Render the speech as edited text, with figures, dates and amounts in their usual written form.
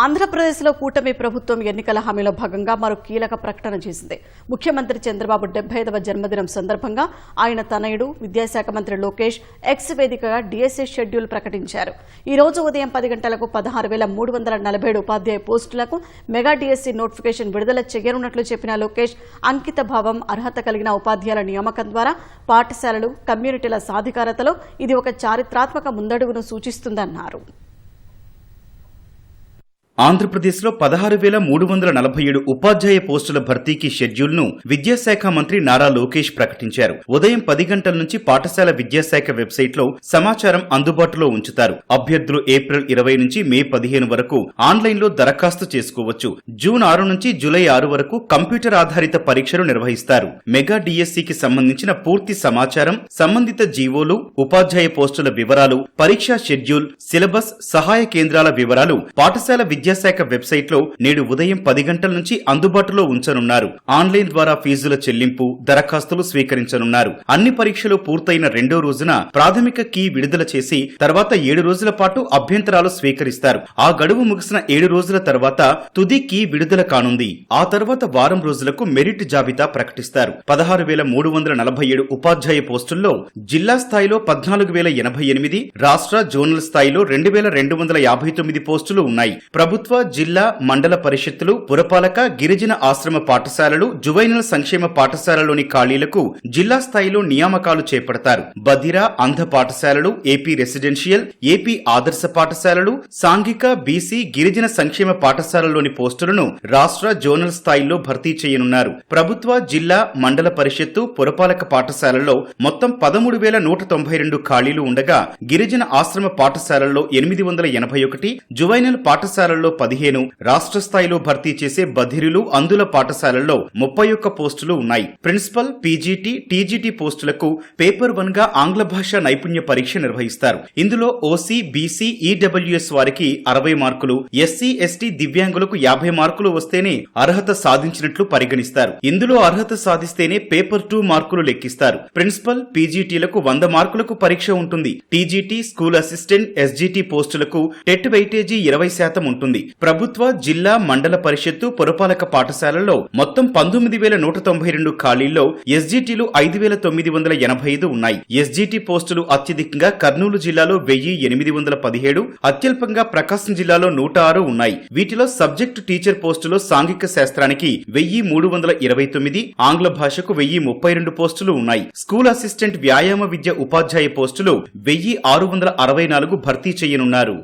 ఆంధ్రప్రదేశ్లో కూటమి ప్రభుత్వం ఎన్నికల హామీలో భాగంగా మరో కీలక ప్రకటన చేసింది. ముఖ్యమంత్రి చంద్రబాబు 75వ జన్మదినం సందర్భంగా ఆయన తనయుడు విద్యాశాఖ మంత్రి లోకేష్ ఎక్స్ వేదికగా డిఎస్సి షెడ్యూల్ ప్రకటించారు. ఈ రోజు ఉదయం 10 గంటలకు 16,347 ఉపాధ్యాయ పోస్టులకు మెగా డిఎస్సి నోటిఫికేషన్ విడుదల చేయనున్నట్లు చెప్పిన లోకేష్, అంకిత భావం, అర్హత కలిగిన ఉపాధ్యాయుల నియామకం ద్వారా పాఠశాలలు, కమ్యూనిటీల సాధికారతలో ఇది ఒక చారిత్రాత్మక ముందడుగును సూచిస్తుందన్నారు. ఆంధ్రప్రదేశ్లో 16,347 ఉపాధ్యాయ పోస్టుల భర్తీకి షెడ్యూల్ను విద్యాశాఖ మంత్రి నారా లోకేష్ ప్రకటించారు. ఉదయం 10 గంటల నుంచి పాఠశాల విద్యాశాఖ వెబ్సైట్లో సమాచారం అందుబాటులో ఉంచుతారు. అభ్యర్థులు ఏప్రిల్ 20 నుంచి మే 15 వరకు ఆన్లైన్లో దరఖాస్తు చేసుకోవచ్చు. జూన్ 6 నుంచి జూలై 6 వరకు కంప్యూటర్ ఆధారిత పరీక్షలు నిర్వహిస్తారు. మెగా డిఎస్సికి సంబంధించిన పూర్తి సమాచారం, సంబంధిత జీవోలు, ఉపాధ్యాయ పోస్టుల వివరాలు, పరీక్షా షెడ్యూల్, సిలబస్, సహాయ కేంద్రాల వివరాలు పాఠశాల విద్యాశాఖ వెబ్సైట్ లో నేడు ఉదయం 10 గంటల నుంచి అందుబాటులో ఉంచనున్నారు. ఆన్లైన్ ద్వారా ఫీజుల చెల్లింపు, దరఖాస్తులు స్వీకరించనున్నారు. అన్ని పరీక్షలు పూర్తయిన రెండో రోజున ప్రాథమిక కీ విడుదల చేసి తర్వాత 7 రోజుల పాటు అభ్యంతరాలు స్వీకరిస్తారు. ఆ గడువు ముగిసిన 7 రోజుల తర్వాత తుది కీ విడుదల కానుంది. ఆ తర్వాత వారం రోజులకు మెరిట్ జాబితా ప్రకటిస్తారు. 16,347 ఉపాధ్యాయ పోస్టుల్లో జిల్లా స్థాయిలో 14,088, రాష్ట్ర, జోనల్ స్థాయిలో 2,259 పోస్టులు ఉన్నాయి. ప్రభుత్వ, జిల్లా, మండల పరిషత్తులు, పురపాలక, గిరిజన ఆశ్రమ పాఠశాలలు, జువైనల్ సంక్షేమ పాఠశాలలోని ఖాళీలకు జిల్లా స్థాయిలో నియామకాలు చేపడతారు. బదిర, అంధ పాఠశాలలు, ఏపీ రెసిడెన్షియల్, ఏపీ ఆదర్శ పాఠశాలలు, సాంఘిక, బీసీ, గిరిజన సంక్షేమ పాఠశాలలోని పోస్టులను రాష్ట్ర, జోనల్ స్థాయిలో భర్తీ చేయనున్నారు. ప్రభుత్వ, జిల్లా, మండల పరిషత్తు, పురపాలక పాఠశాలల్లో మొత్తం 13,192 ఖాళీలు ఉండగా గిరిజన ఆశ్రమ పాఠశాలల్లో 881, జువైనల్ పాఠశాలలో 15, రాష్ట్ర స్థాయిలో భర్తీ చేసే బధిరులు, అందుల పాఠశాలల్లో 31 పోస్టులు ఉన్నాయి. ప్రిన్సిపల్, పీజీటీ, టీజీటీ పోస్టులకు పేపర్ 1 గా ఆంగ్ల భాషా నైపుణ్య పరీక్ష నిర్వహిస్తారు. ఇందులో ఓసీ, బీసీ, ఈడబ్ల్యూఎస్ వారికి 60 మార్కులు, ఎస్సీ, ఎస్టీ, దివ్యాంగులకు 50 మార్కులు వస్తేనే అర్హత సాధించినట్లు పరిగణిస్తారు. ఇందులో అర్హత సాధిస్తేనే పేపర్ 2 మార్కులు లెక్కిస్తారు. ప్రిన్సిపల్, పీజీటీలకు 100 మార్కులకు పరీక్ష ఉంటుంది. టీజీటీ, స్కూల్ అసిస్టెంట్, ఎస్జీటీ పోస్టులకు టెట్ వెయిటేజీ 20% ఉంటుంది. ప్రభుత్వ, జిల్లా, మండల పరిషత్తు, పురపాలక పాఠశాలల్లో మొత్తం 19,192 ఖాళీల్లో ఎస్జీటీలు 5,985 ఉన్నాయి. ఎస్జీటీ పోస్టులు అత్యధికంగా కర్నూలు జిల్లాలో 1,817, అత్యల్పంగా ప్రకాశం జిల్లాలో 106 ఉన్నాయి. వీటిలో సబ్జెక్టు టీచర్ పోస్టులో సాంఘిక శాస్త్రానికి 1,329, ఆంగ్ల భాషకు 1,032 పోస్టులు ఉన్నాయి. స్కూల్ అసిస్టెంట్, వ్యాయామ విద్య ఉపాధ్యాయ పోస్టులు 1,664 భర్తీ చేయనున్నారు.